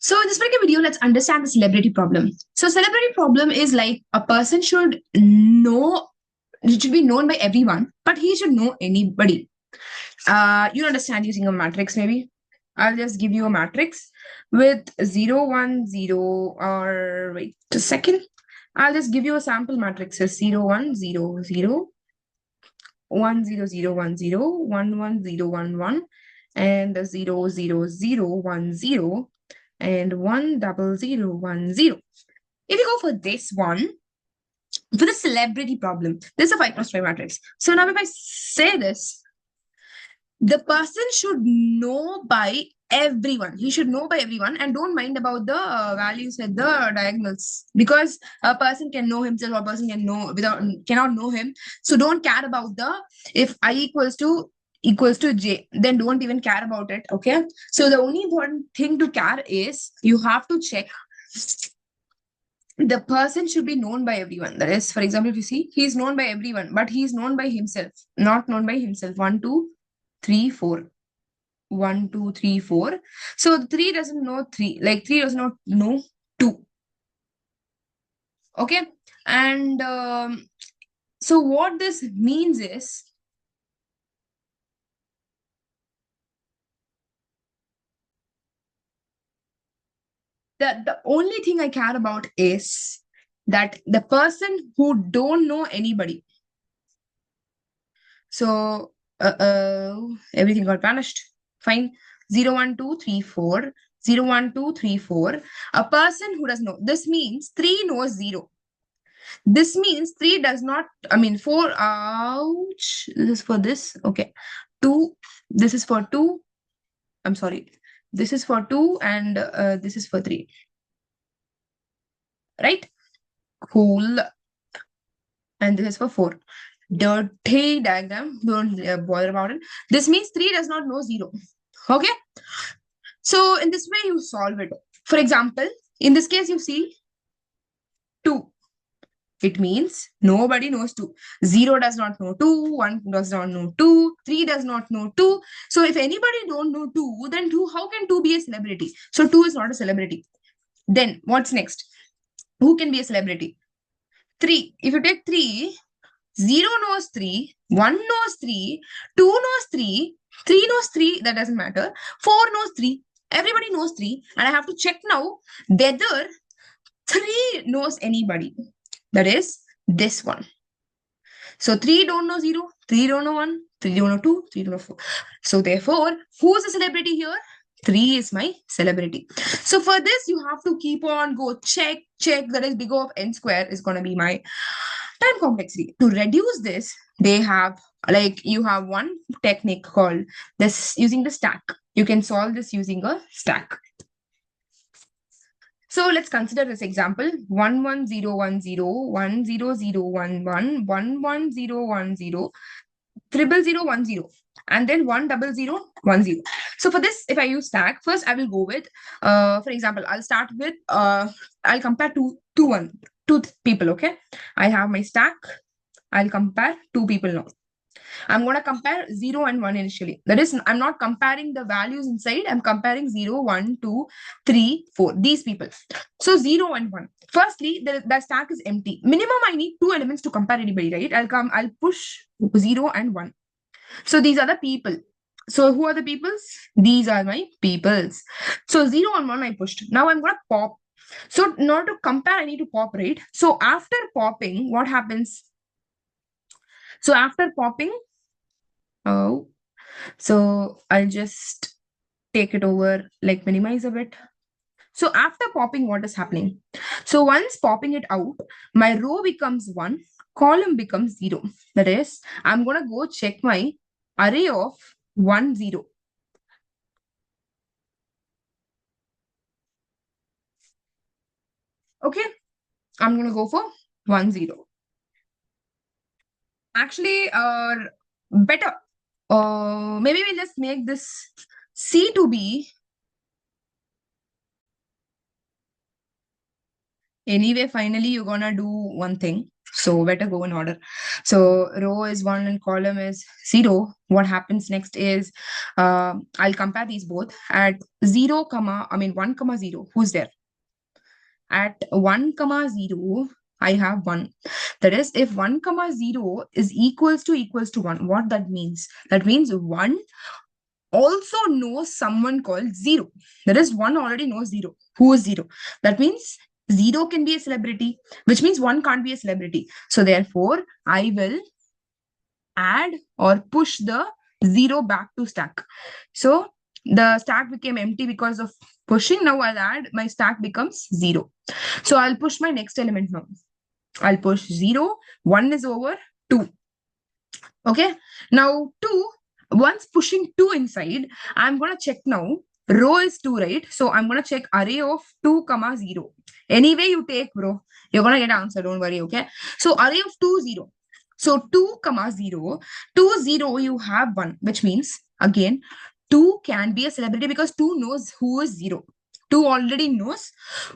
So in this particular video, let's understand the celebrity problem. So celebrity problem is like a person should know, it should be known by everyone, but he should know anybody. You understand using a matrix maybe? I'll just give you a matrix with 0, 1, 0, or wait a second. I'll just give you a sample matrix as 0, 1, 0, 0, 1, 0, 0, 1, 0, 1, 1, 0, 1, 1, and 0, 0, 0, 1, 0, and 1, 0, 0, 1, 0. If you go for this one, for the celebrity problem, this is a 5 cross 5 matrix. So now if I say this, the person should know by everyone. He should know by everyone and don't mind about the values at the diagonals, because a person can know himself or a person can know without cannot know him. So don't care about the if I equals to j, then don't even care about it. Okay, so the only important thing to care is you have to check the person should be known by everyone. That is, for example, if you see, he is known by everyone, but he is known by himself, not known by himself. 1, 2, 3, 4. 1, 2, 3, 4. So 3 doesn't know 3, like 3 does not know 2. Okay. And so what this means is that the only thing I care about is that the person who don't know anybody. So everything got vanished. Fine. 0, 1, 2, 3, 4. 0, 1, 2, 3, 4. A person who does know. This means 3 knows 0. This means 3 does not, I mean, 4, ouch. This is for this. Okay. 2, this is for 2. I'm sorry. This is for 2 and this is for 3. Right? Cool. And this is for 4. Dirty diagram. Don't bother about it. This means 3 does not know 0. Okay. So in this way, you solve it. For example, in this case, you see 2. It means nobody knows 2. 0 does not know 2, 1 does not know 2, 3 does not know 2. So if anybody don't know 2, then 2, how can 2 be a celebrity? So 2 is not a celebrity. Then what's next? Who can be a celebrity? 3. If you take 3, 0 knows 3, 1 knows 3, 2 knows 3, 3 knows 3, that doesn't matter. 4 knows 3. Everybody knows 3. And I have to check now whether 3 knows anybody. That is this one. So 3 don't know 0, 3 don't know 1, 3 don't know 2, 3 don't know 4. So therefore, who's the celebrity here? 3 is my celebrity. So for this, you have to keep on go check. That is big O of n square is going to be my time complexity. To reduce this, they have like you have one technique called this using the stack. You can solve this using a stack. So let's consider this example 1, 1, 0, 1, 0, 1, 0, 0, 1, 1, 1, 1, 0, 1, 0, 0, 0, 1, 0, and then 1, 0, 0, 1, 0. So for this, if I use stack, first I will go with, for example, I'll start with, I'll compare two people, okay? I have my stack. I'll compare 2 people now. I'm going to compare 0 and 1 initially. That is, I'm not comparing the values inside. I'm comparing 0, 1, 2, 3, 4. These people. So 0 and 1. Firstly, the stack is empty. Minimum, I need 2 elements to compare anybody, right? I'll push 0 and 1. So these are the people. So who are the peoples? These are my peoples. So 0 and 1 I pushed. Now I'm going to pop. So in order to compare, I need to pop, right? So after popping, what happens? So after popping, oh, so I'll just take it over, like minimize a bit. So after popping, what is happening? So once popping it out, my row becomes 1, column becomes 0. That is, I'm going to go check my array of 1, 0. Okay, I'm going to go for 1, 0. Actually, better. Maybe we'll just make this C to be. Anyway, finally, you're going to do one thing. So better go in order. So row is 1 and column is 0. What happens next is I'll compare these both at 0 comma, I mean 1 comma 0. Who's there? At 1 comma 0, I have 1. That is, if 1 comma 0 is equals to 1, what that means? That means 1 also knows someone called 0. That is, 1 already knows 0. Who is 0? That means 0 can be a celebrity, which means 1 can't be a celebrity. So therefore, I will add or push the 0 back to stack. So the stack became empty because of pushing. Now I'll add, my stack becomes 0. So I'll push my next element now. I'll push 0, 1 is over, 2. Okay. Now 2, once pushing 2 inside, I'm going to check now. Row is 2, right? So I'm going to check array of 2 comma 0. Anyway, you take, bro. You're going to get answer. Don't worry. Okay. So array of 2, 0. So 2 comma 0, 2, 0, you have 1, which means again, 2 can be a celebrity because 2 knows who is 0. 2 already knows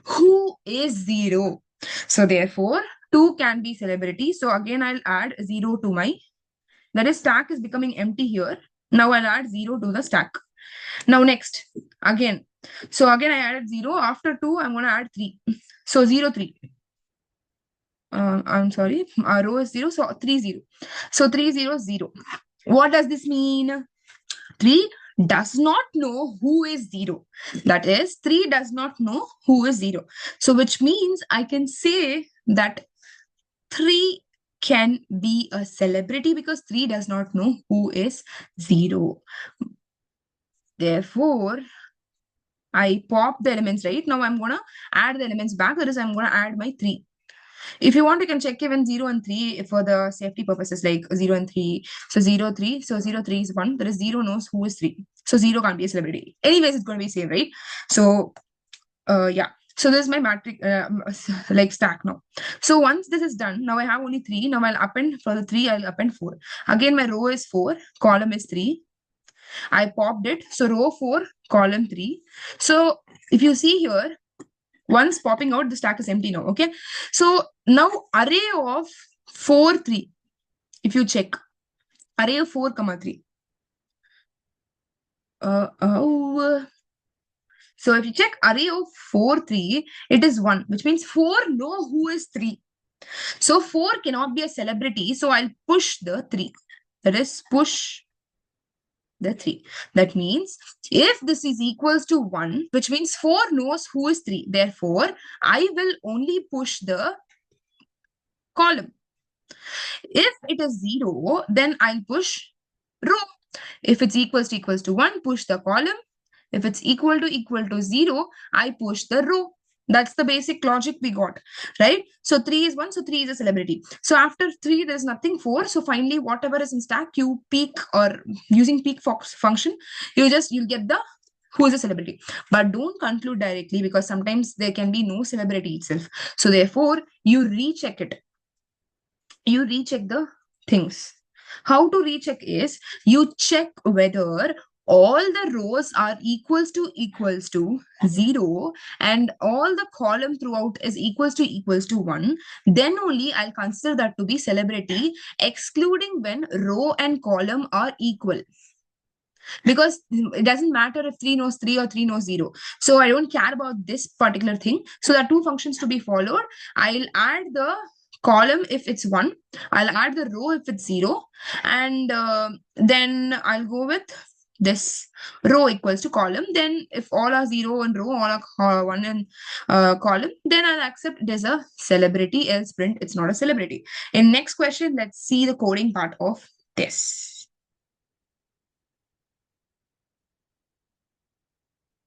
who is 0. So therefore, 2 can be celebrity. So again, I'll add 0 to my, that is, stack is becoming empty here. Now I'll add 0 to the stack. Now next, again. So again, I added 0. After 2, I'm going to add 3. So 0, 3. I'm sorry, our row is 0, so 3, 0. So 3, 0, 0. What does this mean? 3 does not know who is 0. That is, 3 does not know who is 0. So which means I can say that 3 can be a celebrity because 3 does not know who is 0. Therefore, I pop the elements, right? Now I'm going to add the elements back. That is, I'm going to add my 3. If you want, you can check even 0 and 3 for the safety purposes, like 0 and 3. So 0, 3. So 0, 3 is 1. That is, 0 knows who is 3. So 0 can't be a celebrity. Anyways, it's going to be same, right? So, yeah. So this is my matrix, like stack now. So once this is done, now I have only 3. Now I'll append, for the 3, I'll append 4. Again, my row is 4, column is 3. I popped it. So row 4, column 3. So if you see here, once popping out, the stack is empty now. Okay. So now array of 4, 3. If you check array of 4, comma 3. So if you check array of 4, 3, it is 1, which means 4 know who is 3. So 4 cannot be a celebrity. So I'll push the 3. That is, push the 3. That means if this is equals to 1, which means 4 knows who is 3. Therefore, I will only push the column. If it is 0, then I'll push row. If it's equals to 1, push the column. If it's equal to 0, I push the row. That's the basic logic we got, right? So 3 is 1, so 3 is a celebrity. So after 3, there's nothing 4. So finally, whatever is in stack, you peek, or using peek function, you'll get the who is a celebrity. But don't conclude directly, because sometimes there can be no celebrity itself. So therefore, you recheck it. You recheck the things. How to recheck is, you check whether all the rows are equals to 0 and all the column throughout is equals to 1, then only I'll consider that to be celebrity, excluding when row and column are equal. Because it doesn't matter if 3 knows 3 or 3 knows 0. So I don't care about this particular thing. So there are 2 functions to be followed. I'll add the column if it's 1. I'll add the row if it's 0. And then I'll go with this row equals to column. Then if all are 0 and row, all are 1 and column, then I'll accept it as a celebrity, else print it's not a celebrity. In next question, let's see the coding part of this.